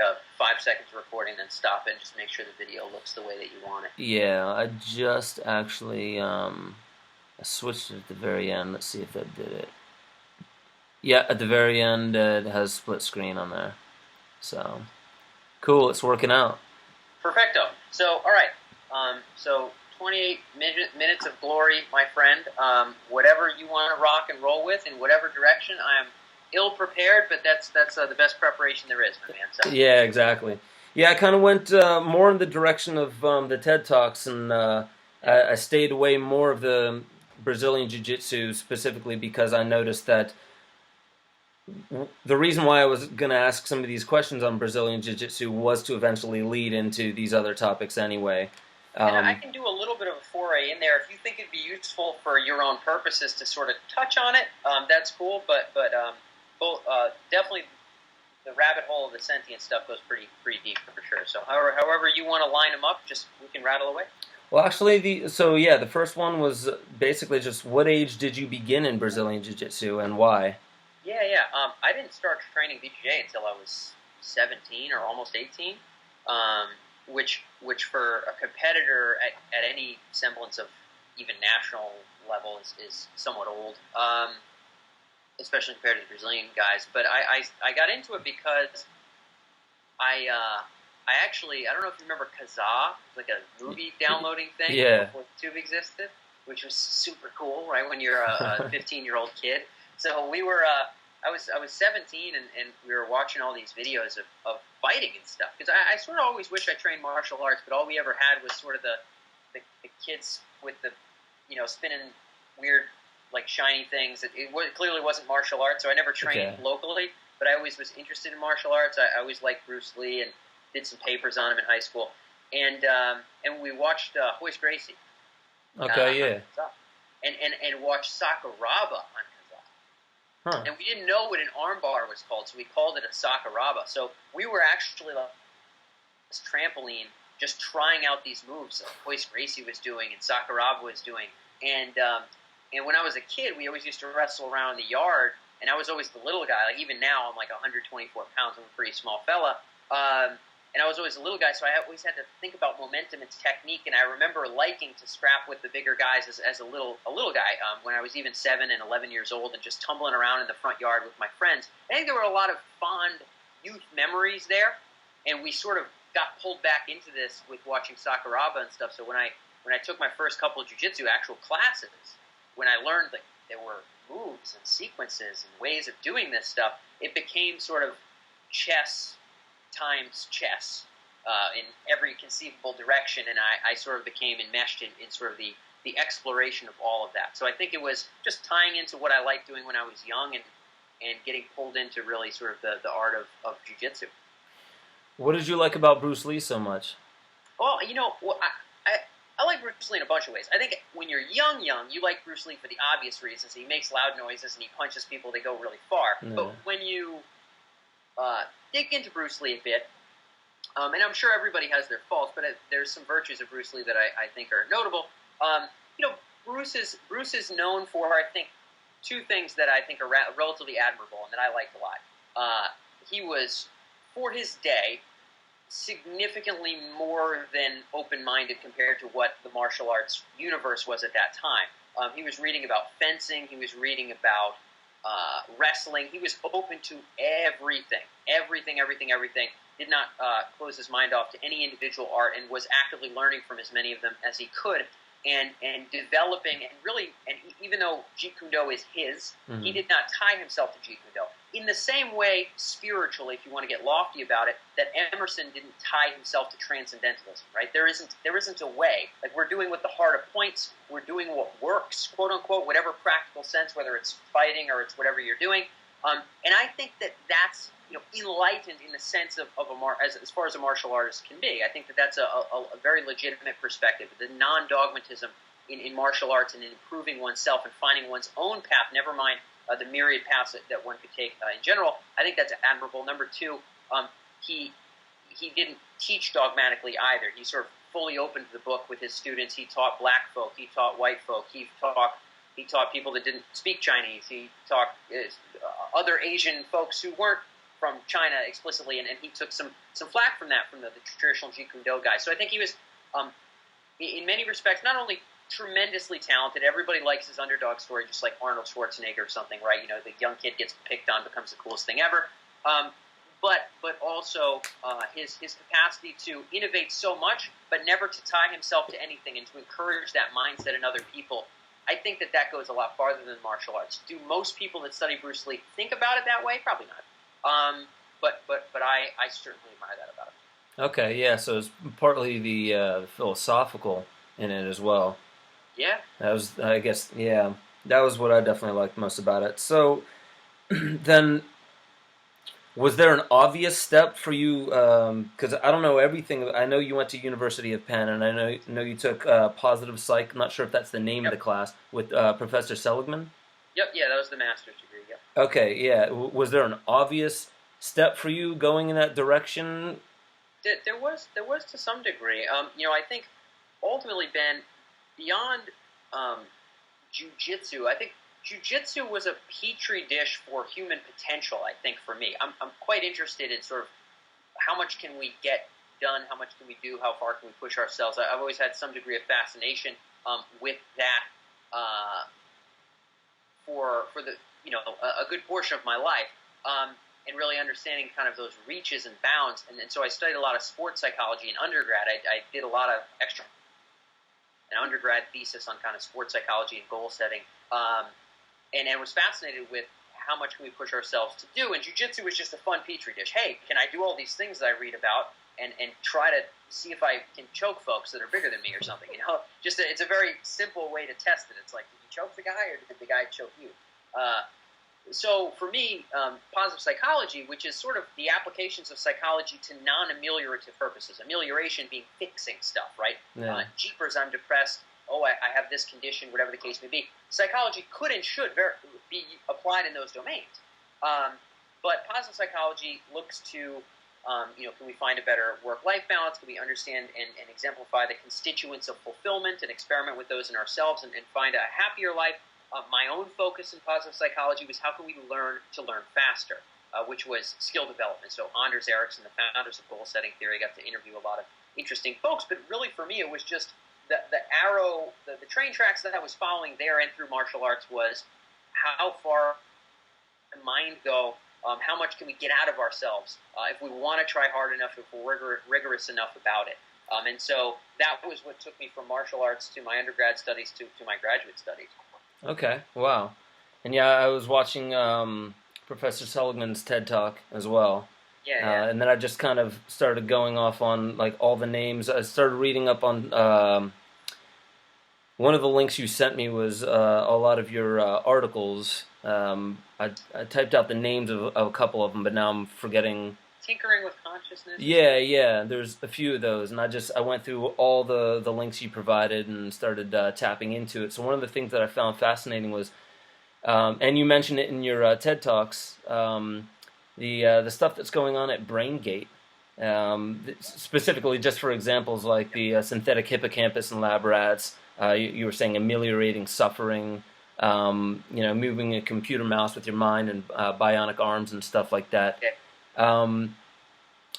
a 5 seconds recording, then stop it and just make sure the video looks the way that you want it. Yeah, I just actually I switched it at the very end. Let's see if that did it. Yeah, at the very end it has split screen on there. So cool, it's working out. Perfecto. So, all right. So 28 minutes of glory, my friend. Whatever you want to rock and roll with in whatever direction. I am ill prepared, but that's the best preparation there is, my man. So. Yeah, exactly. Yeah, I kind of went more in the direction of the TED Talks, and I stayed away more of the Brazilian Jiu-Jitsu specifically because I noticed that the reason why I was going to ask some of these questions on Brazilian Jiu-Jitsu was to eventually lead into these other topics anyway. And I can do a little bit of a foray in there. If you think it'd be useful for your own purposes to sort of touch on it, that's cool. But definitely the rabbit hole of the sentient stuff goes pretty deep for sure. So however you want to line them up, just we can rattle away. Well, actually, the first one was basically just what age did you begin in Brazilian Jiu-Jitsu and why? Yeah. I didn't start training BJJ until I was 17 or almost 18. Which for a competitor at any semblance of even national level is somewhat old, especially compared to the Brazilian guys. But I got into it because I actually, I don't know if you remember Kazaa, like a movie downloading thing before Tube existed, which was super cool, right, when you're a 15-year-old kid. So we were... I was 17 and we were watching all these videos of fighting and stuff because I sort of always wish I trained martial arts, but all we ever had was sort of the kids with the spinning weird like shiny things. It clearly wasn't martial arts, so I never trained locally. But I always was interested in martial arts. I always liked Bruce Lee and did some papers on him in high school. And we watched Hoist Gracie. Okay, and watched Sakuraba on. Huh. And we didn't know what an armbar was called, so we called it a Sakuraba. So we were actually like this trampoline, just trying out these moves that Hoist Gracie was doing and Sakuraba was doing. And when I was a kid, we always used to wrestle around the yard, and I was always the little guy. Like even now, I'm like 124 pounds. I'm a pretty small fella. And I was always a little guy, so I always had to think about momentum and technique. And I remember liking to scrap with the bigger guys as a little guy when I was even 7 and 11 years old and just tumbling around in the front yard with my friends. I think there were a lot of fond youth memories there, and we sort of got pulled back into this with watching Sakuraba and stuff. So when I took my first couple of jiu-jitsu actual classes, when I learned that there were moves and sequences and ways of doing this stuff, it became sort of chess times chess in every conceivable direction, and I sort of became enmeshed in sort of the exploration of all of that. So I think it was just tying into what I liked doing when I was young and getting pulled into really sort of the art of jiu-jitsu. What did you like about Bruce Lee so much? Well, I like Bruce Lee in a bunch of ways. I think when you're young, you like Bruce Lee for the obvious reasons. He makes loud noises and he punches people that go really far. Yeah. But when you dig into Bruce Lee a bit, and I'm sure everybody has their faults, but there's some virtues of Bruce Lee that I think are notable. Bruce is known for, I think, two things that I think are relatively admirable and that I liked a lot. He was, for his day, significantly more than open-minded compared to what the martial arts universe was at that time. He was reading about fencing. He was reading about wrestling. He was open to everything. Did not close his mind off to any individual art and was actively learning from as many of them as he could and developing and even though Jeet Kune Do is his, he did not tie himself to Jeet Kune Do. In the same way, spiritually, if you want to get lofty about it, that Emerson didn't tie himself to transcendentalism, right? There isn't a way. Like, we're doing what the heart appoints. We're doing what works, quote unquote, whatever practical sense, whether it's fighting or it's whatever you're doing. And I think that's enlightened in the sense of as far as a martial artist can be. I think that's a very legitimate perspective. The non-dogmatism in martial arts and in improving oneself and finding one's own path, never mind the myriad paths that one could take in general. I think that's admirable. Number two, he didn't teach dogmatically either. He sort of fully opened the book with his students. He taught black folk. He taught white folk. He taught people that didn't speak Chinese. He taught other Asian folks who weren't from China explicitly, and he took some flack from that from the traditional Jeet Kune Do guys. So I think he was, in many respects, not only tremendously talented. Everybody likes his underdog story, just like Arnold Schwarzenegger or something, right? You know, the young kid gets picked on, becomes the coolest thing ever. But also his capacity to innovate so much, but never to tie himself to anything and to encourage that mindset in other people. I think that goes a lot farther than martial arts. Do most people that study Bruce Lee think about it that way? Probably not. But I certainly admire that about him. Okay, yeah. So it's partly the philosophical in it as well. Yeah. That was, I guess, yeah. That was what I definitely liked most about it. So then, was there an obvious step for you? Because I don't know everything. I know you went to University of Penn, and I know you took positive psych. I'm not sure if that's the name of the class with Professor Seligman. Yep. Yeah, that was the master's degree. Yep. Okay. Yeah. Was there an obvious step for you going in that direction? There was to some degree. I think ultimately, Ben, beyond jiu-jitsu, I think jiu-jitsu was a petri dish for human potential, I think, for me. I'm quite interested in sort of how much can we get done, how much can we do, how far can we push ourselves. I've always had some degree of fascination with that for the a good portion of my life, and really understanding kind of those reaches and bounds. And so I studied a lot of sports psychology in undergrad. I did a lot of an undergrad thesis on kind of sports psychology and goal setting. And was fascinated with how much can we push ourselves to do. And jiu-jitsu was just a fun petri dish. Hey, can I do all these things that I read about and try to see if I can choke folks that are bigger than me or something? It's a very simple way to test it. It's like, did you choke the guy or did the guy choke you? So for me, positive psychology, which is sort of the applications of psychology to non-ameliorative purposes, amelioration being fixing stuff, right? Yeah. Jeepers, I'm depressed. Oh, I have this condition, whatever the case may be. Psychology could and should be applied in those domains. But positive psychology looks to, can we find a better work-life balance? Can we understand and exemplify the constituents of fulfillment and experiment with those in ourselves and find a happier life? My own focus in positive psychology was how can we learn to learn faster, which was skill development. So Anders Ericsson, the founders of goal-setting theory, got to interview a lot of interesting folks. But really for me, it was just the train tracks that I was following there and through martial arts was how far the mind go, how much can we get out of ourselves if we want to try hard enough, if we're rigorous enough about it. And so that was what took me from martial arts to my undergrad studies to my graduate studies. Okay, wow. And yeah, I was watching Professor Seligman's TED Talk as well. Yeah. And then I just kind of started going off on like all the names. I started reading up on one of the links you sent me was a lot of your articles. I typed out the names of a couple of them, but now I'm forgetting. Tinkering with Consciousness? Yeah. There's a few of those, and I went through all the links you provided and started tapping into it. So one of the things that I found fascinating was, and you mentioned it in your TED Talks, the stuff that's going on at BrainGate, specifically just for examples like the synthetic hippocampus in lab rats. You were saying ameliorating suffering, moving a computer mouse with your mind and bionic arms and stuff like that. Okay.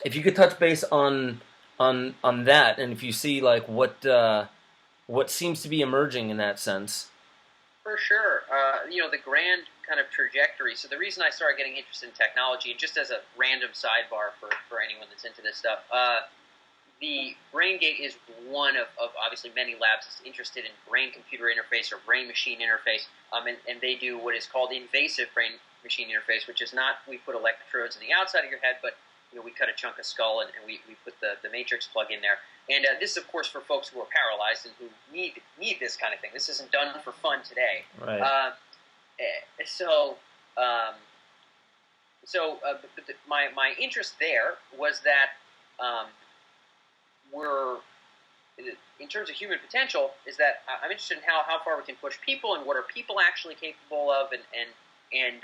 If you could touch base on that, and if you see like what seems to be emerging in that sense. For sure. The grand kind of trajectory. So the reason I started getting interested in technology, and just as a random sidebar for anyone that's into this stuff, the BrainGate is one of obviously many labs that's interested in brain-computer interface or brain-machine interface, and they do what is called invasive brain-machine interface, which is not we put electrodes in the outside of your head, but we cut a chunk of skull and we put the matrix plug in there. And this is, of course, for folks who are paralyzed and who need this kind of thing. This isn't done for fun today. Right. My interest there was that in terms of human potential, is that I'm interested in how far we can push people and what are people actually capable of, and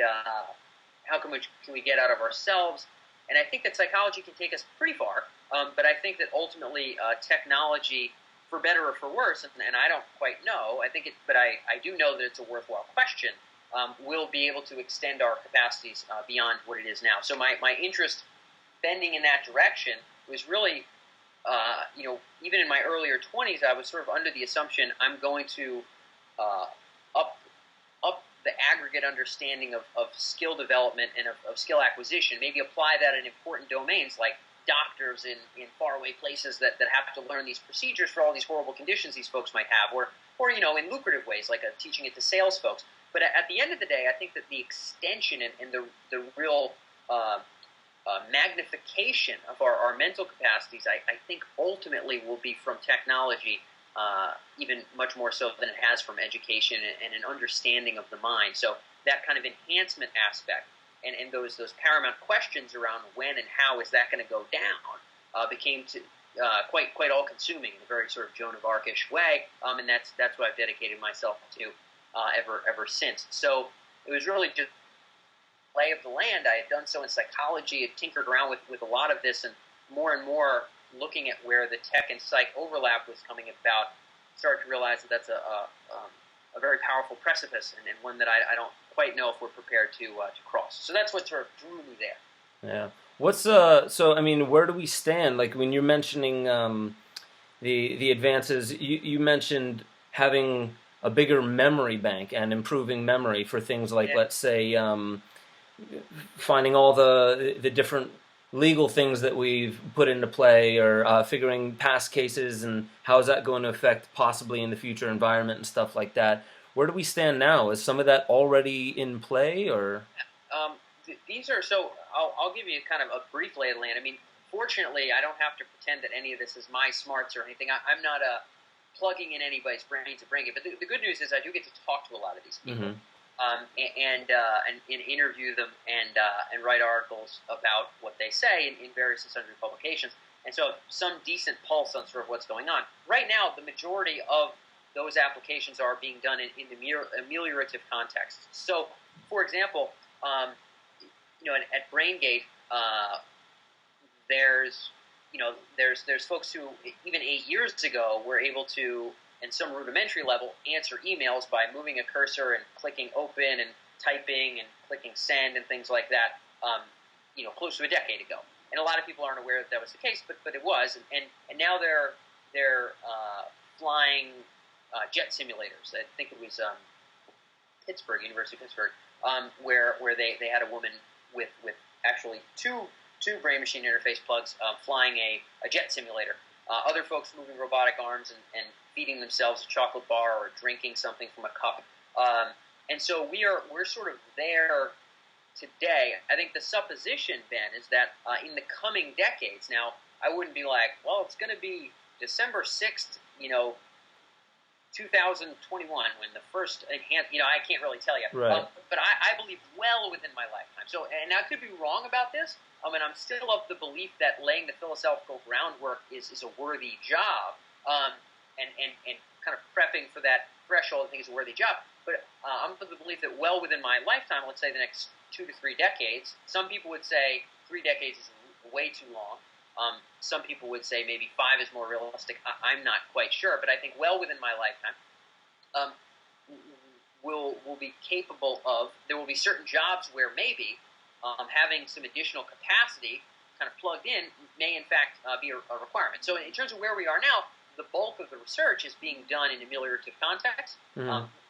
how can we get out of ourselves. And I think that psychology can take us pretty far, but I think that ultimately technology, for better or for worse, and I don't quite know, but I do know that it's a worthwhile question, we'll be able to extend our capacities beyond what it is now. So my interest bending in that direction was really, even in my earlier 20s, I was sort of under the assumption I'm going to up the aggregate understanding of skill development and of skill acquisition, maybe apply that in important domains like doctors in faraway places that have to learn these procedures for all these horrible conditions these folks might have, or in lucrative ways like teaching it to sales folks. But at the end of the day, I think that the extension and the real magnification of our mental capacities, I think ultimately will be from technology, even much more so than it has from education and an understanding of the mind. So that kind of enhancement aspect and those paramount questions around when and how is that going to go down became quite all-consuming in a very sort of Joan of Arc-ish way, and that's what I've dedicated myself to ever since. So it was really just lay of the land. I had done so in psychology, had tinkered around with a lot of this, and more looking at where the tech and psych overlap was coming about, started to realize that that's a very powerful precipice and one that I don't quite know if we're prepared to cross. So that's what sort of drew me there. Yeah. What's so? I mean, where do we stand? Like when you're mentioning the advances, you mentioned having a bigger memory bank and improving memory for things like, let's say, finding all the different legal things that we've put into play, or figuring past cases and how is that going to affect possibly in the future environment and stuff like that. Where do we stand now? Is some of that already in play, or? These are so. I'll give you kind of a brief lay of the land. I mean, fortunately, I don't have to pretend that any of this is my smarts or anything. I'm not plugging in anybody's brain to bring it. But the good news is I do get to talk to a lot of these people. And interview them and write articles about what they say in various and sundry publications, and so some decent pulse on sort of what's going on. Right now, the majority of those applications are being done in ameliorative contexts. So, for example, at BrainGate, there's folks who even 8 years ago were able to, in some rudimentary level, answer emails by moving a cursor and clicking open and typing and clicking send and things like that, close to a decade ago. And a lot of people aren't aware that was the case, but it was. And now they're flying jet simulators. I think it was Pittsburgh, University of Pittsburgh, where they had a woman with actually two brain-machine interface plugs flying a jet simulator. Other folks moving robotic arms and feeding themselves a chocolate bar or drinking something from a cup. And so we're sort of there today. I think the supposition, Ben, is that in the coming decades, now I wouldn't be like, well, it's going to be December 6th, 2021 when the first enhanced, I can't really tell you. Right. But I believe well within my lifetime. So, and I could be wrong about this. And I'm still of the belief that laying the philosophical groundwork is a worthy job, and kind of prepping for that threshold I think is a worthy job. But I'm of the belief that well within my lifetime, let's say the next 2 to 3 decades, some people would say 3 decades is way too long. Some people would say maybe 5 is more realistic. I'm not quite sure, but I think well within my lifetime, we'll be capable of, there will be certain jobs where maybe having some additional capacity kind of plugged in may in fact be a requirement. So in terms of where we are now, the bulk of the research is being done in ameliorative context,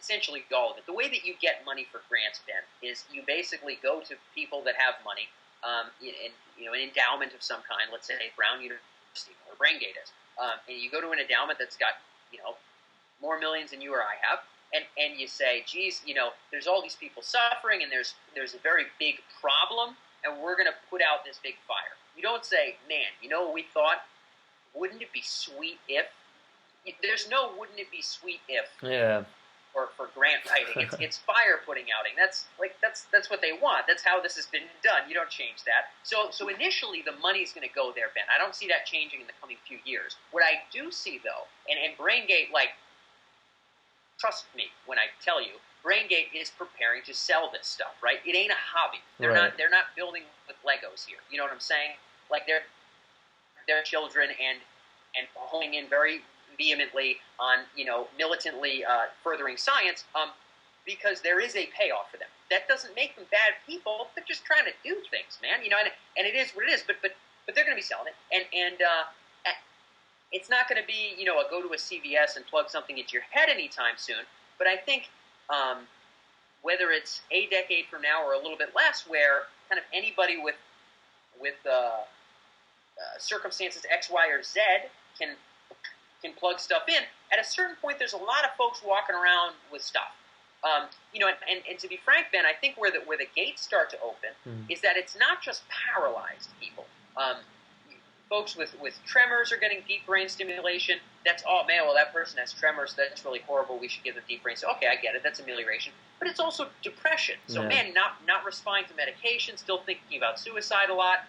essentially all of it. The way that you get money for grants, Ben, is you basically go to people that have money, an endowment of some kind, let's say Brown University or BrainGate is, and you go to an endowment that's got, more millions than you or I have, and you say, geez, there's all these people suffering, and there's a very big problem, and we're going to put out this big fire. You don't say, man, what we thought? Wouldn't it be sweet if? There's no wouldn't it be sweet if. Yeah. Or for grant writing, it's fire putting outing. That's what they want. That's how this has been done. You don't change that. So initially the money's going to go there, Ben. I don't see that changing in the coming few years. What I do see though, and BrainGate, trust me when I tell you, BrainGate is preparing to sell this stuff, right? It ain't a hobby. They're not building with Legos here. You know what I'm saying? They're children and honing in very vehemently on militantly furthering science. because there is a payoff for them. That doesn't make them bad people. They're just trying to do things, man. And it is what it is. But they're going to be selling it, and it's not going to be a go to a CVS and plug something into your head anytime soon. But I think whether it's a decade from now or a little bit less, where kind of anybody with circumstances X, Y, or Z can plug stuff in. At a certain point, there's a lot of folks walking around with stuff. And to be frank, Ben, I think where the gates start to open is that it's not just paralyzed people. Folks with tremors are getting deep brain stimulation. That's, oh man, well that person has tremors. That's really horrible. We should give them deep brain. So okay, I get it. That's amelioration. But it's also depression. So man, not responding to medication, still thinking about suicide a lot.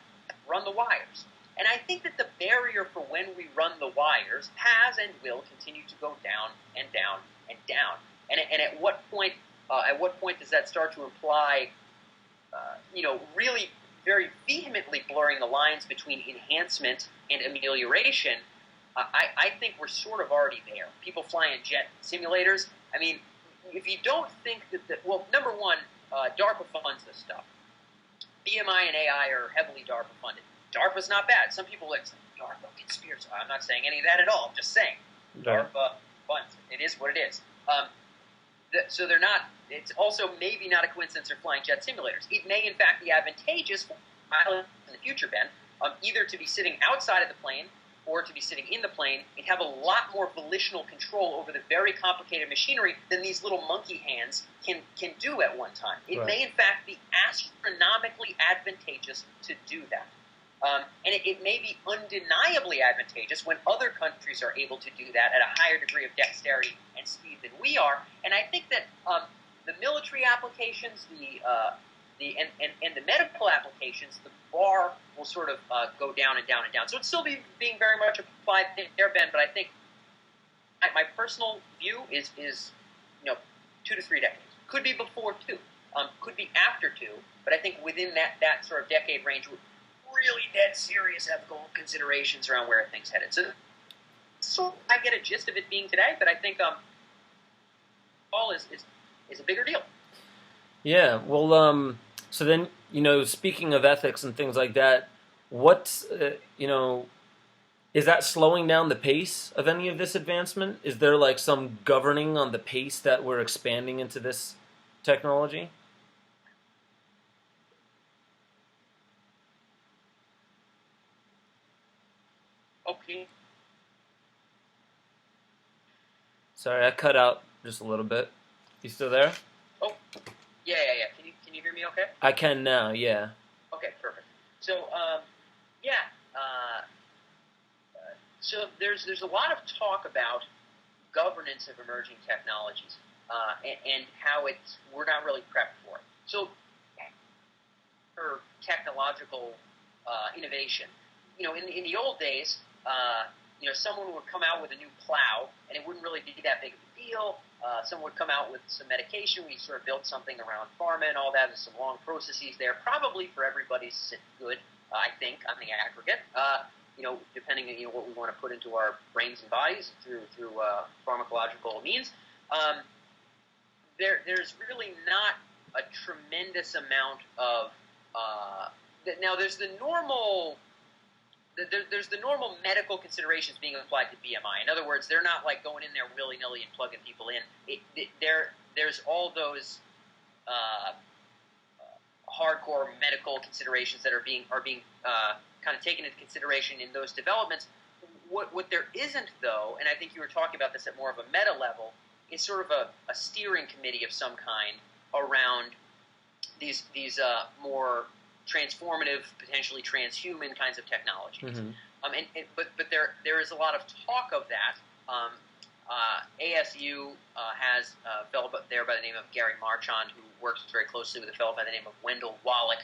Run the wires. And I think that the barrier for when we run the wires has and will continue to go down and down and down. And at what point does that start to imply, really very vehemently blurring the lines between enhancement and amelioration? I think we're sort of already there. People fly in jet simulators. I mean, if you don't think that, well, number one, DARPA funds this stuff. BMI and AI are heavily DARPA funded. DARPA's not bad. Some people like DARPA conspiracy. I'm not saying any of that at all. I'm just saying DARPA funds. It is what it is. So they're not. It's also maybe not a coincidence they're flying jet simulators. It may in fact be advantageous for pilots in the future, Ben, either to be sitting outside of the plane or to be sitting in the plane and have a lot more volitional control over the very complicated machinery than these little monkey hands can do at one time. It may in fact be astronomically advantageous to do that. And it may be undeniably advantageous when other countries are able to do that at a higher degree of dexterity and speed than we are. And I think that the military applications, and the medical applications, the bar will sort of go down and down and down. So it's still being very much applied there, Ben. But I think my personal view is 2 to 3 decades. Could be before 2. Could be after 2. But I think within that sort of decade range, really dead serious ethical considerations around where things headed. So I get a gist of it being today, but I think all is a bigger deal. Yeah, well, so then, speaking of ethics and things like that, what, is that slowing down the pace of any of this advancement? Is there like some governing on the pace that we're expanding into this technology? Okay. Sorry, I cut out just a little bit. You still there? Oh, yeah. Can you hear me okay? I can now, yeah. Okay, perfect. So, so there's a lot of talk about governance of emerging technologies and how we're not really prepped for it. So, for technological innovation, in the old days, someone would come out with a new plow, and it wouldn't really be that big of a deal. Someone would come out with some medication. We sort of built something around pharma and all that. There's some long processes there, probably for everybody's good, I think, on the aggregate. Depending on what we want to put into our brains and bodies through pharmacological means. There's really not a tremendous amount of now. There's the normal medical considerations being applied to BMI. In other words, they're not like going in there willy-nilly and plugging people in. There's all those hardcore medical considerations that are being kind of taken into consideration in those developments. What there isn't, though, and I think you were talking about this at more of a meta level, is sort of a steering committee of some kind around these more transformative, potentially transhuman kinds of technologies. Mm-hmm. But there is a lot of talk of that. ASU has a fellow there by the name of Gary Marchand, who works very closely with a fellow by the name of Wendell Wallach.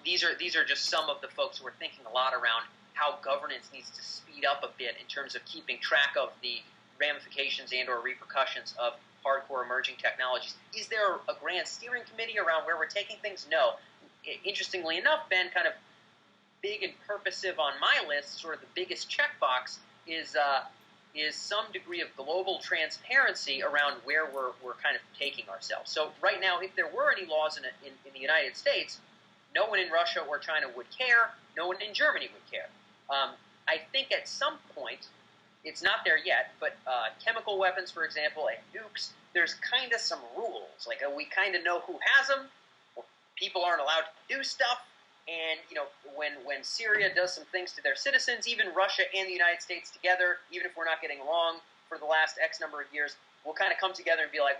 These are just some of the folks who are thinking a lot around how governance needs to speed up a bit in terms of keeping track of the ramifications and or repercussions of hardcore emerging technologies. Is there a grand steering committee around where we're taking things? No. Interestingly enough, Ben, kind of big and purposive on my list, sort of the biggest checkbox is is some degree of global transparency around where we're kind of taking ourselves. So right now, if there were any laws in the United States, no one in Russia or China would care. No one in Germany would care. I think at some point, it's not there yet, but chemical weapons, for example, and nukes, there's kind of some rules. Like we kind of know who has them. People aren't allowed to do stuff. And, when Syria does some things to their citizens, even Russia and the United States together, even if we're not getting along for the last X number of years, we'll kind of come together and be like,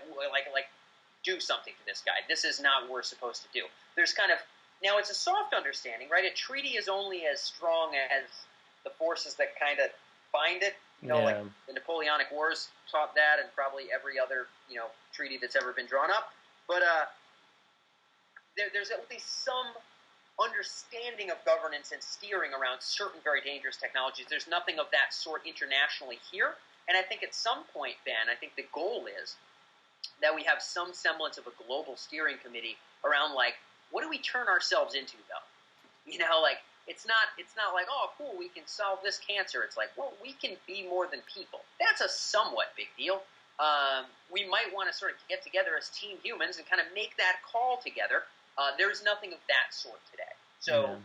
do something to this guy. This is not what we're supposed to do. There's kind of, now it's a soft understanding, right? A treaty is only as strong as the forces that kind of bind it. Like the Napoleonic Wars taught that, and probably every other, treaty that's ever been drawn up. But there's at least some understanding of governance and steering around certain very dangerous technologies. There's nothing of that sort internationally here. And I think at some point, Ben, I think the goal is that we have some semblance of a global steering committee around, like, what do we turn ourselves into, though? It's not like, oh, cool, we can solve this cancer. It's like, well, we can be more than people. That's a somewhat big deal. We might want to sort of get together as team humans and kind of make that call together. There's nothing of that sort today. So,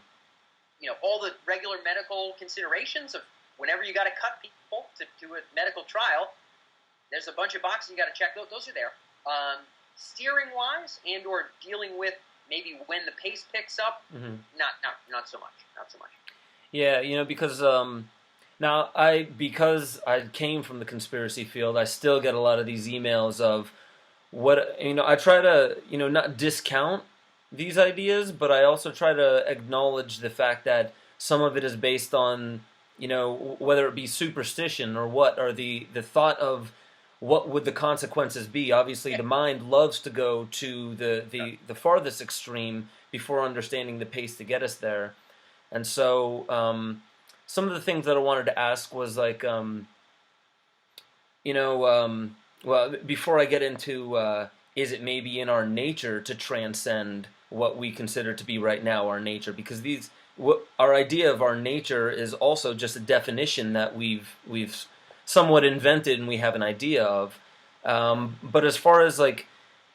all the regular medical considerations of whenever you got to cut people to do a medical trial, there's a bunch of boxes you got to check. Those are there. Steering-wise and or dealing with maybe when the pace picks up, not so much. Not so much. Yeah, because because I came from the conspiracy field, I still get a lot of these emails of what, I try to, not discount these ideas, but I also try to acknowledge the fact that some of it is based on, whether it be superstition or what, or the thought of what would the consequences be. Obviously, the mind loves to go to the farthest extreme before understanding the pace to get us there. And so some of the things that I wanted to ask was like, well, before I get into is it maybe in our nature to transcend what we consider to be right now our nature? Because our idea of our nature is also just a definition that we've somewhat invented and we have an idea of. But as far as like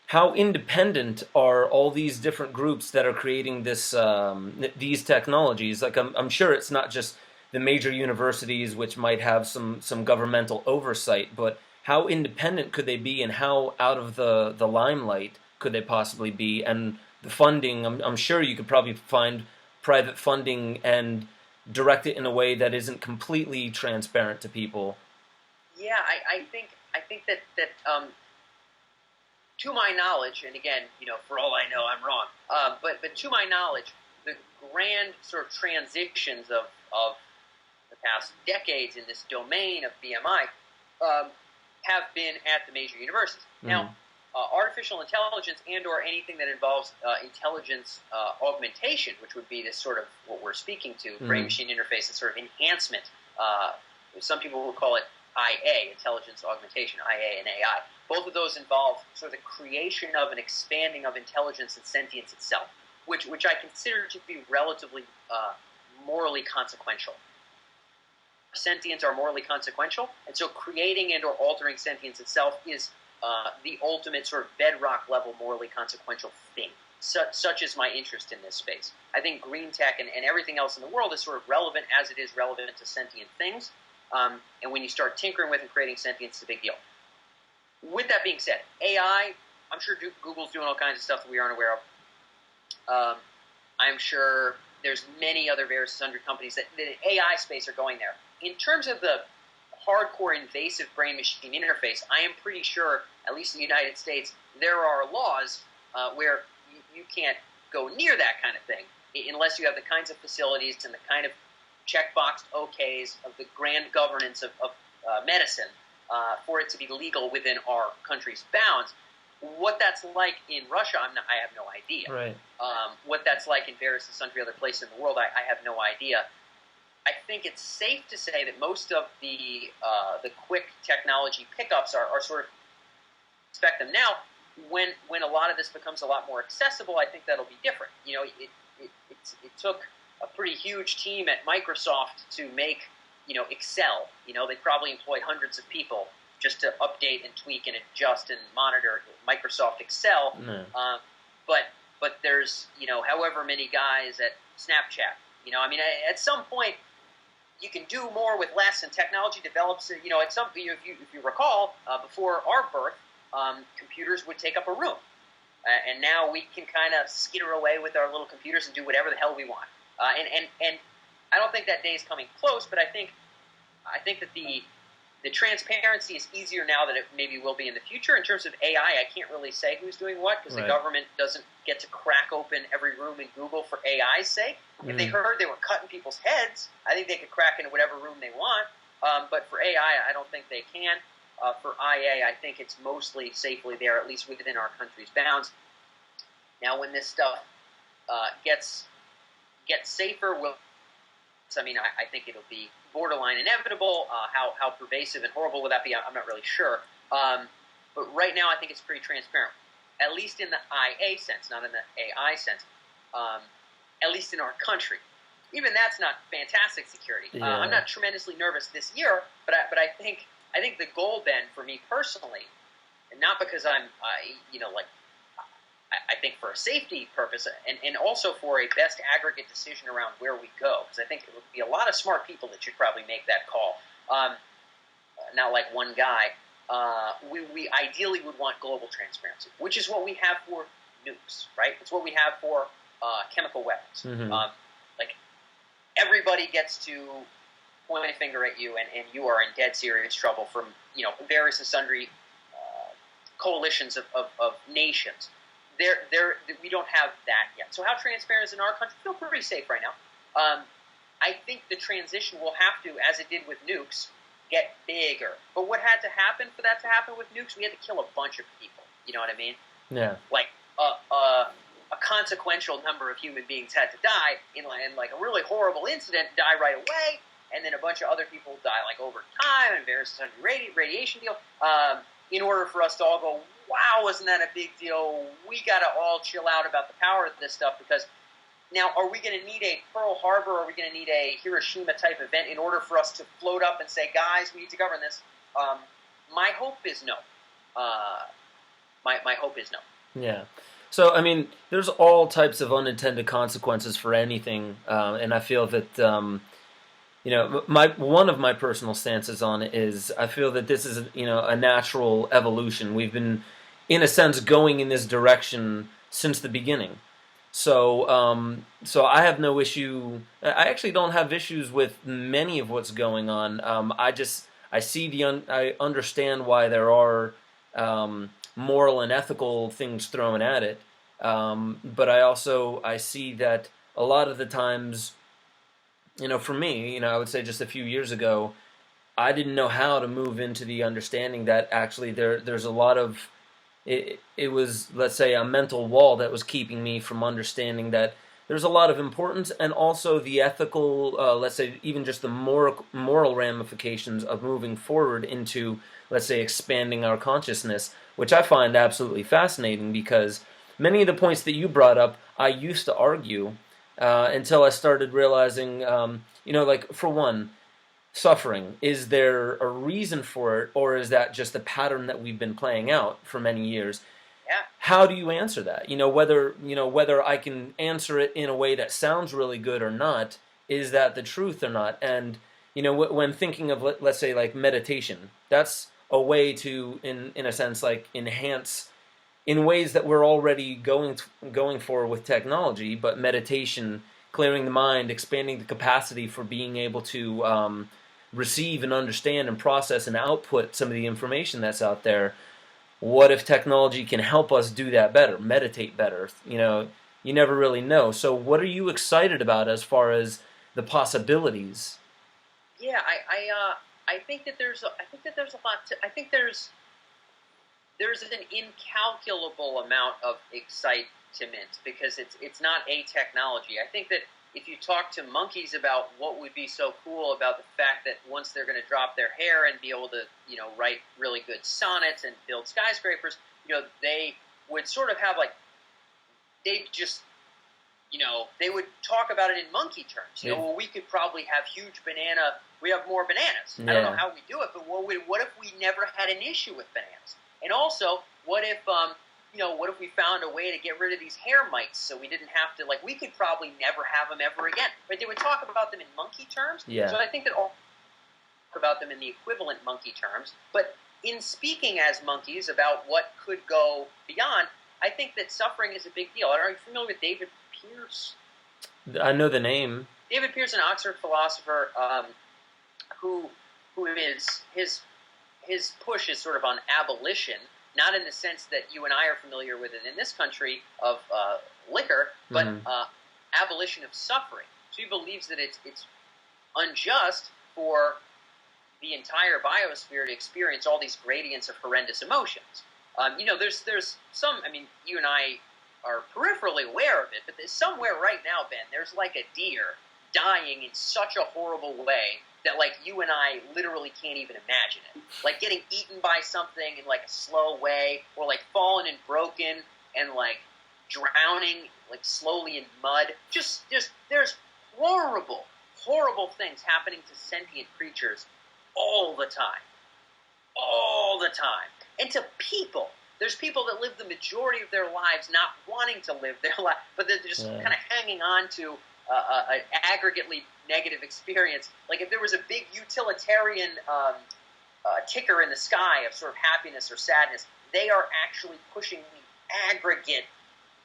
how independent are all these different groups that are creating these technologies? Like I'm sure it's not just the major universities which might have some governmental oversight, but how independent could they be, and how out of the limelight could they possibly be? And the funding, I'm sure you could probably find private funding and direct it in a way that isn't completely transparent to people. Yeah, I think that to my knowledge, and again, for all I know, I'm wrong. But to my knowledge, the grand sort of transitions of the past decades in this domain of BMI have been at the major universities. Mm-hmm. Now, artificial intelligence and or anything that involves intelligence augmentation, which would be this sort of what we're speaking to, brain-machine interface, this sort of enhancement. Some people would call it IA, intelligence augmentation, IA and AI. Both of those involve sort of the creation of an expanding of intelligence and sentience itself, which I consider to be relatively morally consequential. Sentience are morally consequential, and so creating and or altering sentience itself is the ultimate sort of bedrock level morally consequential thing. Such is my interest in this space. I think green tech and everything else in the world is sort of relevant as it is relevant to sentient things. And when you start tinkering with and creating sentience, it's a big deal. With that being said, AI, I'm sure Google's doing all kinds of stuff that we aren't aware of. I'm sure there's many other various sundry companies that the AI space are going there. In terms of the hardcore invasive brain-machine interface, I am pretty sure, at least in the United States, there are laws where you can't go near that kind of thing unless you have the kinds of facilities and the kind of checkboxed okays of the grand governance of medicine for it to be legal within our country's bounds. What that's like in Russia, I have no idea. Right. What that's like in various and sundry other places in the world, I have no idea. I think it's safe to say that most of the quick technology pickups are sort of expect them now. When a lot of this becomes a lot more accessible, I think that'll be different. It took a pretty huge team at Microsoft to make Excel. They probably employ hundreds of people just to update and tweak and adjust and monitor Microsoft Excel. But there's, however many guys at Snapchat. At some point, you can do more with less, and technology develops. If you recall, before our birth, computers would take up a room, and now we can kind of skitter away with our little computers and do whatever the hell we want. And I don't think that day is coming close, but I think that the transparency is easier now than it maybe will be in the future. In terms of AI, I can't really say who's doing what, because the government doesn't get to crack open every room in Google for AI's sake. If they heard they were cutting people's heads, I think they could crack into whatever room they want. But for AI, I don't think they can. For IA, I think it's mostly safely there, at least within our country's bounds. Now, when this stuff gets safer, I think it'll be borderline inevitable. How pervasive and horrible will that be? I'm not really sure. But right now, I think it's pretty transparent, at least in the IA sense, not in the AI sense. At least in our country. Even that's not fantastic security. Yeah. I'm not tremendously nervous this year, but I think the goal then for me personally, and not because I think for a safety purpose, and also for a best aggregate decision around where we go, because I think it would be a lot of smart people that should probably make that call, not like one guy. We ideally would want global transparency, which is what we have for nukes, right? It's what we have for chemical weapons. Mm-hmm. Everybody gets to point a finger at you, and you are in dead serious trouble from various and sundry coalitions of nations. We don't have that yet. So how transparent is in our country? Feel pretty safe right now. I think the transition will have to, as it did with nukes, get bigger. But what had to happen for that to happen with nukes? We had to kill a bunch of people. You know what I mean? Yeah. Like a consequential number of human beings had to die in like a really horrible incident, die right away, and then a bunch of other people die like over time and various radiation deal. In order for us to all go, wow, wasn't that a big deal? We got to all chill out about the power of this stuff, because now, are we going to need a Pearl Harbor, or are we going to need a Hiroshima-type event in order for us to float up and say, guys, we need to govern this? My hope is no. My hope is no. Yeah. So, there's all types of unintended consequences for anything, and I feel that, one of my personal stances on it is I feel that this is, a natural evolution. We've been, in a sense, going in this direction since the beginning. So I have no issue. I actually don't have issues with many of what's going on. I understand why there are moral and ethical things thrown at it. But I see that a lot of the times, for me, I would say just a few years ago, I didn't know how to move into the understanding that actually there's a lot of, it was, let's say, a mental wall that was keeping me from understanding that there's a lot of importance, and also the ethical, let's say, even just the moral ramifications of moving forward into, let's say, expanding our consciousness, which I find absolutely fascinating, because many of the points that you brought up, I used to argue until I started realizing, for one, suffering. Is there a reason for it, or is that just a pattern that we've been playing out for many years? Yeah. How do you answer that? Whether I can answer it in a way that sounds really good or not, is that the truth or not? And, when thinking of, let's say, like meditation, that's a way to, in a sense, like enhance in ways that we're already going for with technology, but meditation, clearing the mind, expanding the capacity for being able to receive and understand and process and output some of the information that's out there. What if technology can help us do that better, meditate better? You never really know. So what are you excited about as far as the possibilities? Yeah, I think that there's a lot to, I think there's an incalculable amount of excitement, because it's not a technology. I think that if you talk to monkeys about what would be so cool about the fact that once they're going to drop their hair and be able to, write really good sonnets and build skyscrapers, they would sort of have they just, they would talk about it in monkey terms. Well, we could probably have we have more bananas. I don't know how we do it, but what if we never had an issue with bananas? And also, what if we found a way to get rid of these hair mites so we didn't have to, we could probably never have them ever again. Right? They would talk about them in monkey terms. Yeah. So I think that all talk about them in the equivalent monkey terms. But in speaking as monkeys about what could go beyond, I think that suffering is a big deal. Are you familiar with David Pearce? I know the name. David Pearce, an Oxford philosopher, who is his push is sort of on abolition, not in the sense that you and I are familiar with it in this country of liquor, but abolition of suffering. So he believes that it's unjust for the entire biosphere to experience all these gradients of horrendous emotions. There's some. I mean, you and I are peripherally aware of it, but there's somewhere right now, Ben, there's like a deer dying in such a horrible way that you and I literally can't even imagine it. Like getting eaten by something in a slow way, or fallen and broken and drowning slowly in mud. Just there's horrible things happening to sentient creatures all the time. And to people. There's people that live the majority of their lives not wanting to live their life, but they're just kind of hanging on to an aggregately negative experience. If there was a big utilitarian ticker in the sky of sort of happiness or sadness, they are actually pushing the aggregate,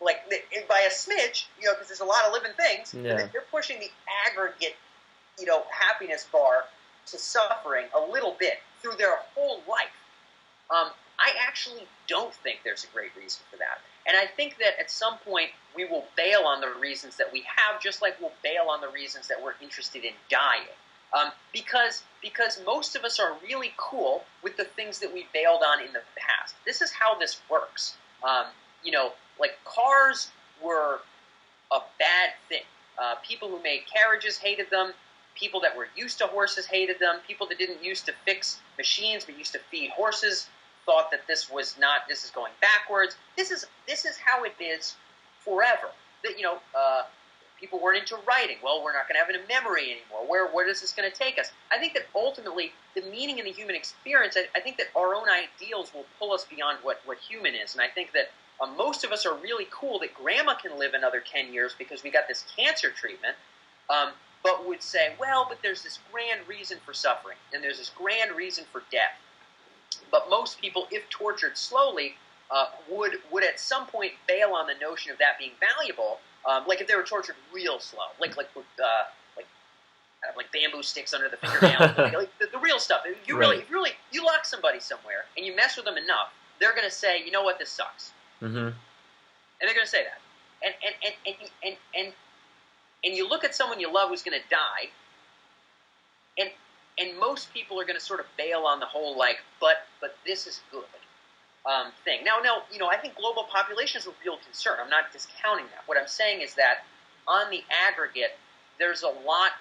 by a smidge, because there's a lot of living things, they're pushing the aggregate, happiness bar to suffering a little bit through their whole life. I actually don't think there's a great reason for that. And I think that at some point we will bail on the reasons that we have, just like we'll bail on the reasons that we're interested in dying. Because most of us are really cool with the things that we bailed on in the past. This is how this works. Cars were a bad thing. People who made carriages hated them. People that were used to horses hated them. People that didn't used to fix machines but used to feed horses thought that this is going backwards. This is how it is forever. That people weren't into writing. Well, we're not going to have a memory anymore. Where is this going to take us? I think that ultimately the meaning in the human experience, I think that our own ideals will pull us beyond what human is. And I think that most of us are really cool that grandma can live another 10 years because we got this cancer treatment, but would say, well, but there's this grand reason for suffering, and there's this grand reason for death. But most people, if tortured slowly, would at some point bail on the notion of that being valuable. If they were tortured real slow, like bamboo sticks under the fingernail, the real stuff. If you lock somebody somewhere and you mess with them enough, they're going to say, you know what, this sucks, and they're going to say that. And you look at someone you love who's going to die, and most people are going to sort of bail on the whole but this is good thing. Now, I think global population is a real concern. I'm not discounting that. What I'm saying is that on the aggregate, there's a lot,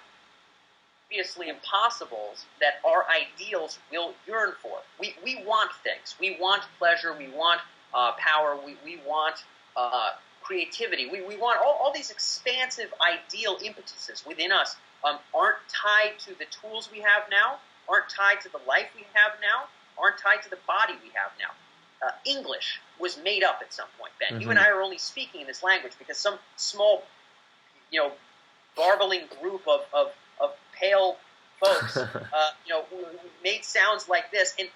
obviously, impossibles that our ideals will yearn for. We want things. We want pleasure. We want power. We want creativity. We want all these expansive ideal impetuses within us aren't tied to the tools we have now, aren't tied to the life we have now, aren't tied to the body we have now. English was made up at some point, Ben. You and I are only speaking in this language because some small, barbling group of pale folks, made sounds like this, and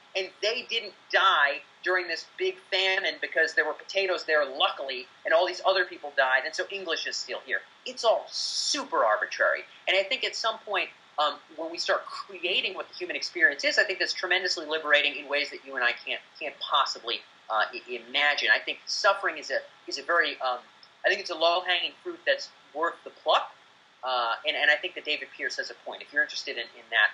they didn't die during this big famine because there were potatoes there, luckily, and all these other people died, and so English is still here. It's all super arbitrary, and I think at some point, when we start creating what the human experience is, I think that's tremendously liberating in ways that you and I can't possibly imagine. I think suffering is a very I think it's a low-hanging fruit that's worth the pluck. And I think that David Pearce has a point. If you're interested in that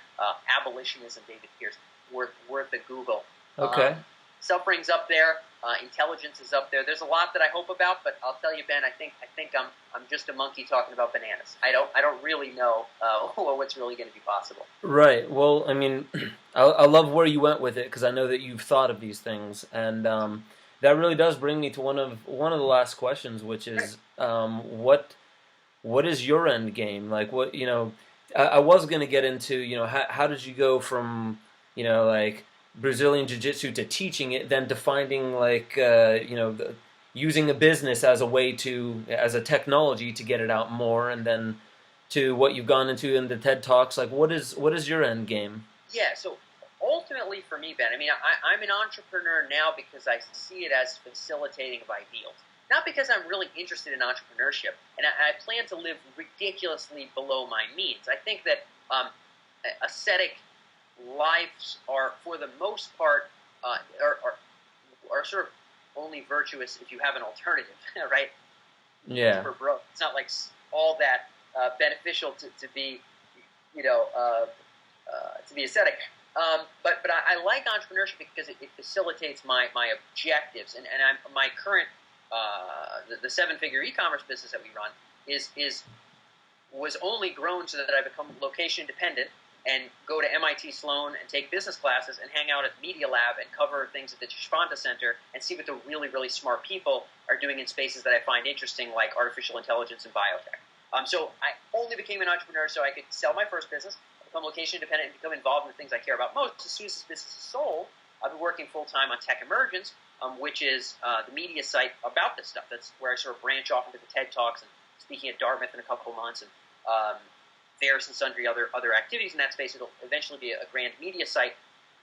abolitionism, David Pearce, worth a Google. Okay. Suffering's up there. Intelligence is up there. There's a lot that I hope about, but I'll tell you, Ben, I think I'm just a monkey talking about bananas. I don't really know what's really going to be possible. Right. Well, I mean, I love where you went with it because I know that you've thought of these things, and that really does bring me to one of the last questions, which is what what is your end game? Like, what, I was going to get into, how did you go from, like Brazilian Jiu-Jitsu to teaching it, then to finding like, using a business as a way to, as a technology to get it out more, and then to what you've gone into in the TED Talks. Like, what is your end game? Yeah, so ultimately for me, Ben, I mean, I'm an entrepreneur now because I see it as facilitating of ideals. Not because I'm really interested in entrepreneurship, and I plan to live ridiculously below my means. I think that ascetic lives are, for the most part, are sort of only virtuous if you have an alternative, right? Yeah. For broke. It's not like all that beneficial to be, to be ascetic. But I like entrepreneurship because it facilitates my objectives, and my current the 7-figure e-commerce business that we run was only grown so that I become location dependent and go to MIT Sloan and take business classes and hang out at Media Lab and cover things at the Chishpanta Center and see what the really, really smart people are doing in spaces that I find interesting, like artificial intelligence and biotech. So I only became an entrepreneur so I could sell my first business, become location independent, and become involved in the things I care about most. As soon as this business is sold, I've been working full-time on Tech Emergence, which is the media site about this stuff. That's where I sort of branch off into the TED Talks and speaking at Dartmouth in a couple of months, and various and sundry other activities in that space. It'll eventually be a grand media site.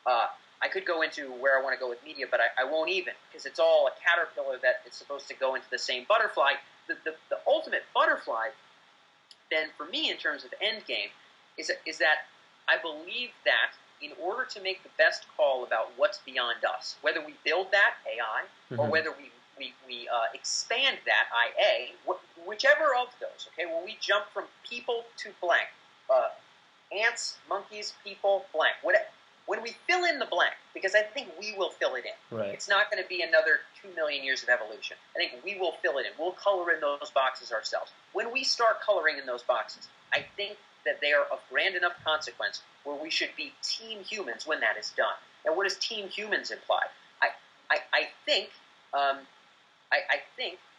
I could go into where I want to go with media, but I won't even, because it's all a caterpillar that is supposed to go into the same butterfly. The ultimate butterfly, then, for me, in terms of end game, is that I believe that in order to make the best call about what's beyond us, whether we build that, AI, or whether we expand that, IA, whichever of those, okay, when we jump from people to blank, ants, monkeys, people, blank, when we fill in the blank, because I think we will fill it in. Right. It's not going to be another 2 million years of evolution. I think we will fill it in. We'll color in those boxes ourselves. When we start coloring in those boxes, I think that they are of grand enough consequence where we should be team humans when that is done. Now, what does team humans imply? I think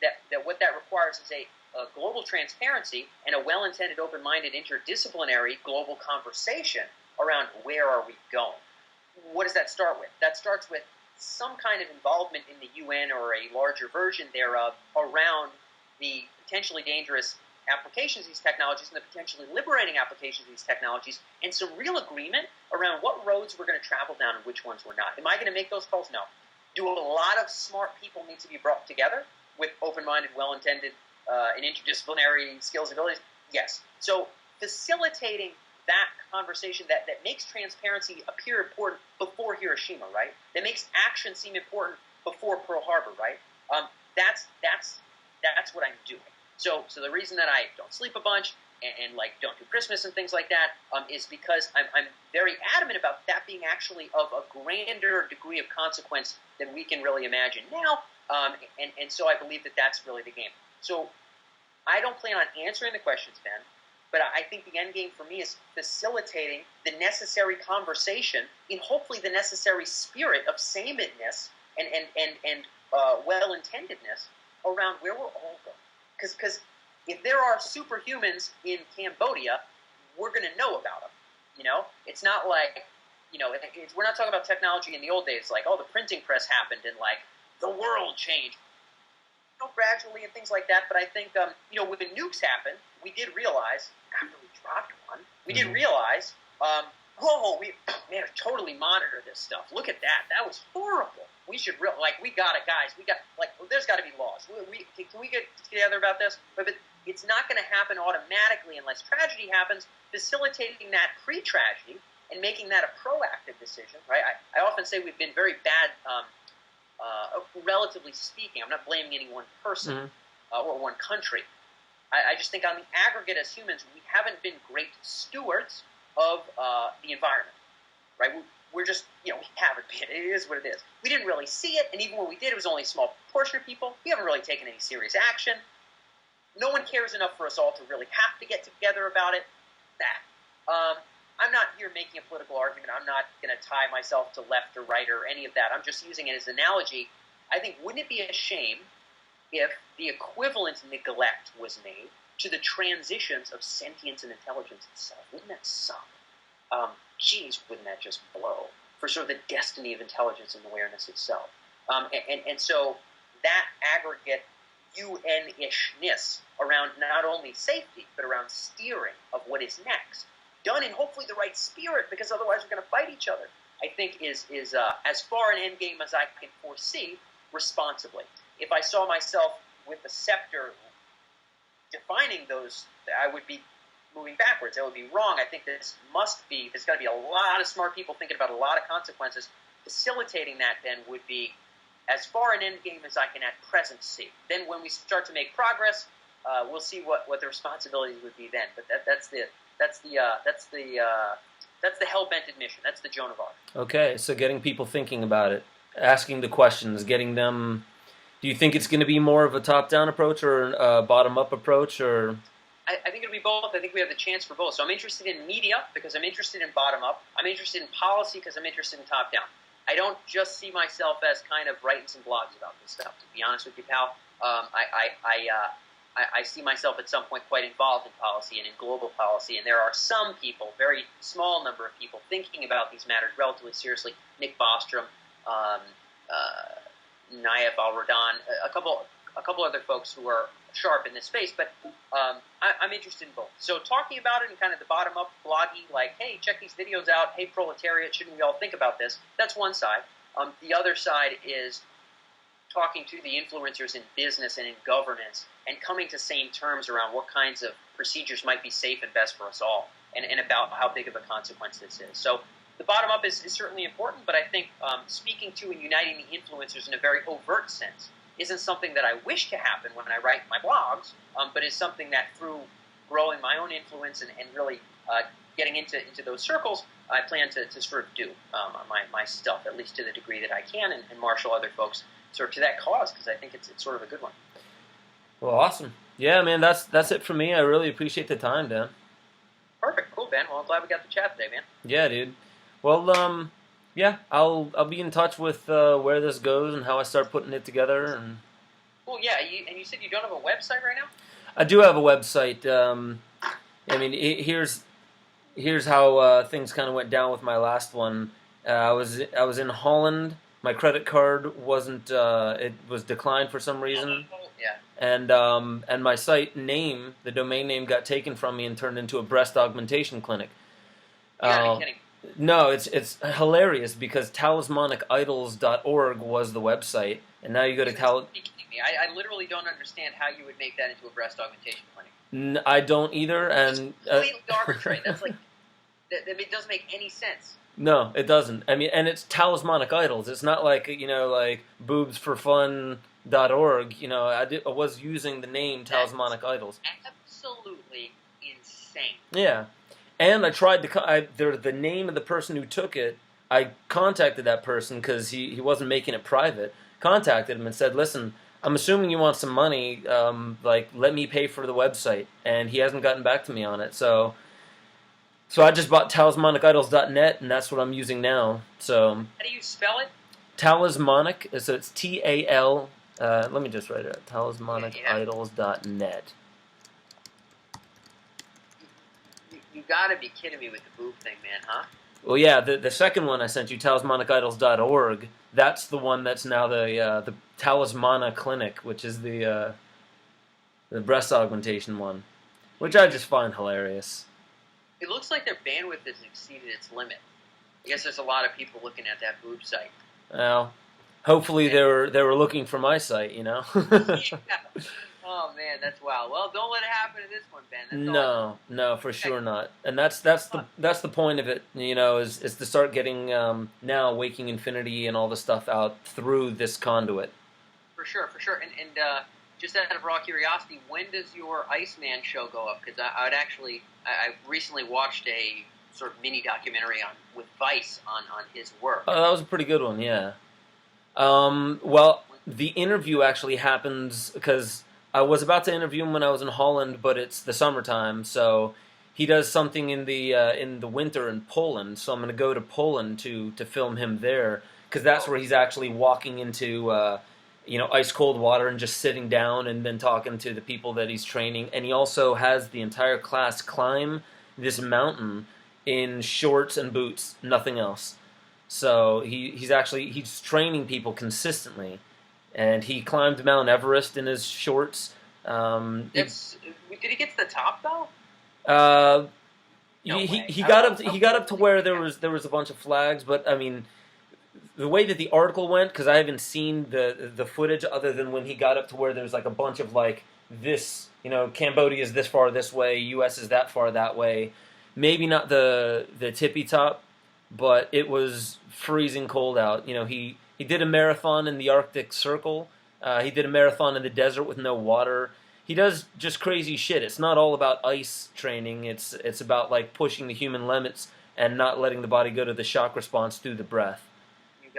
that what that requires is a global transparency and a well-intended, open-minded, interdisciplinary global conversation around where are we going. What does that start with? That starts with some kind of involvement in the UN or a larger version thereof around the potentially dangerous applications of these technologies and the potentially liberating applications of these technologies, and some real agreement around what roads we're going to travel down and which ones we're not. Am I going to make those calls? No. Do a lot of smart people need to be brought together with open-minded, well-intended, and interdisciplinary skills and abilities? Yes. So facilitating that conversation that makes transparency appear important before Hiroshima, right? That makes action seem important before Pearl Harbor, right? That's what I'm doing. So the reason that I don't sleep a bunch and like don't do Christmas and things like that is because I'm very adamant about that being actually of a grander degree of consequence than we can really imagine now. And so I believe that that's really the game. So I don't plan on answering the questions, Ben, but I think the end game for me is facilitating the necessary conversation in hopefully the necessary spirit of sameness and well-intendedness around where we're all going. Because if there are superhumans in Cambodia, we're going to know about them. It's not like, we're not talking about technology in the old days, like, the printing press happened and, like, the world changed. Gradually and things like that. But I think, when the nukes happened, we did realize, after we dropped one, we did realize, we totally monitor this stuff. Look at that. That was horrible. We should, we got it, guys. There's got to be laws. Can we get together about this? But it's not going to happen automatically unless tragedy happens. Facilitating that pre-tragedy and making that a proactive decision, right? I often say we've been very bad, relatively speaking. I'm not blaming any one person or one country. I just think on the aggregate as humans, we haven't been great stewards of the environment, right? We're just, we haven't been. It is what it is. We didn't really see it, and even when we did, it was only a small portion of people. We haven't really taken any serious action. No one cares enough for us all to really have to get together about it. I'm not here making a political argument. I'm not going to tie myself to left or right or any of that. I'm just using it as an analogy. I think, wouldn't it be a shame if the equivalent neglect was made to the transitions of sentience and intelligence itself. Wouldn't that suck? Geez, wouldn't that just blow for sort of the destiny of intelligence and awareness itself? And so that aggregate UN-ishness around not only safety, but around steering of what is next, done in hopefully the right spirit, because otherwise we're going to fight each other, I think is as far an end game as I can foresee responsibly. If I saw myself with a scepter defining those, I would be moving backwards. That would be wrong. I think there's got to be a lot of smart people thinking about a lot of consequences. Facilitating that then would be as far an end game as I can at present see. Then when we start to make progress, we'll see what the responsibilities would be then. But that's the hell-bent admission. That's the Joan of Arc. Okay, so getting people thinking about it, asking the questions, getting them. Do you think it's going to be more of a top-down approach or a bottom-up approach, or? I think it'll be both. I think we have the chance for both. So I'm interested in media because I'm interested in bottom-up. I'm interested in policy because I'm interested in top-down. I don't just see myself as kind of writing some blogs about this stuff, to be honest with you, pal. I see myself at some point quite involved in policy and in global policy, and there are some people, very small number of people, thinking about these matters relatively seriously. Nick Bostrom, Naif Al-Radan, a couple other folks who are sharp in this space, but I'm interested in both. So talking about it in kind of the bottom-up blogging, like, hey, check these videos out, hey, proletariat, shouldn't we all think about this? That's one side. The other side is talking to the influencers in business and in governance and coming to same terms around what kinds of procedures might be safe and best for us all, and about how big of a consequence this is. So the bottom-up is certainly important, but I think speaking to and uniting the influencers in a very overt sense isn't something that I wish to happen when I write my blogs, but is something that through growing my own influence and really getting into those circles, I plan to sort of do my stuff, at least to the degree that I can, and marshal other folks sort of to that cause, because I think it's sort of a good one. Well, awesome. Yeah, man, that's it for me. I really appreciate the time, Dan. Perfect. Cool, Ben. Well, I'm glad we got to chat today, man. Yeah, dude. Well, yeah, I'll be in touch with where this goes and how I start putting it together. And cool, yeah. And you said you don't have a website right now? I do have a website. I mean, here's how things kind of went down with my last one. I was in Holland. My credit card wasn't. It was declined for some reason. Yeah. And my site name, the domain name, got taken from me and turned into a breast augmentation clinic. You gotta be kidding. No, it's hilarious because talismanicidols.org was the website, and now you go to I literally don't understand how you would make that into a breast augmentation clinic. I don't either, and it's completely arbitrary. That's like it doesn't make any sense. No, it doesn't. I mean, and it's Talismanic Idols. It's not like like boobsforfun.org. I was using the name Talismanic Idols. Absolutely insane. Yeah. And I tried the name of the person who took it. I contacted that person because he wasn't making it private. Contacted him and said, "Listen, I'm assuming you want some money. Let me pay for the website." And he hasn't gotten back to me on it. So I just bought talismanicidols.net, and that's what I'm using now. So how do you spell it? Talismanic. So it's TAL. Let me just write it out. Talismanicidols.net. You gotta be kidding me with the boob thing, man, huh? Well, yeah, the second one I sent you, talismanicidols.org, that's the one that's now the Talismana Clinic, which is the breast augmentation one, which I just find hilarious. It looks like their bandwidth has exceeded its limit. I guess there's a lot of people looking at that boob site. Well, hopefully they were looking for my site, Yeah. Oh man, that's wild. Well, don't let it happen to this one, Ben. No, for sure not. And that's the point of it, is to start getting now Waking Infinity and all the stuff out through this conduit. For sure. And just out of raw curiosity, when does your Iceman show go up? Because I recently watched a sort of mini documentary with Vice on his work. Oh, that was a pretty good one, yeah. Well, the interview actually happens because I was about to interview him when I was in Holland, but it's the summertime, so he does something in the winter in Poland. So I'm going to go to Poland to film him there, because that's where he's actually walking into ice cold water and just sitting down and then talking to the people that he's training. And he also has the entire class climb this mountain in shorts and boots, nothing else. So he's training people consistently, and he climbed Mount Everest in his shorts. Did he get to the top though? He got up to where there was a bunch of flags, but I mean, the way that the article went, because I haven't seen the footage other than when he got up to where there's like a bunch of like this, Cambodia is this far this way, U.S. is that far that way. Maybe not the tippy top, but it was freezing cold out. He did a marathon in the Arctic Circle. He did a marathon in the desert with no water. He does just crazy shit. It's not all about ice training. It's about like pushing the human limits and not letting the body go to the shock response through the breath. You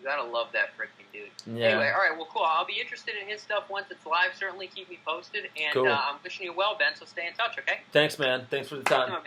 gotta love that freaking dude. Yeah. Anyway, all right, well, cool. I'll be interested in his stuff once it's live. Certainly keep me posted, and cool. I'm wishing you well, Ben. So stay in touch, okay? Thanks, man. Thanks for the time. Man.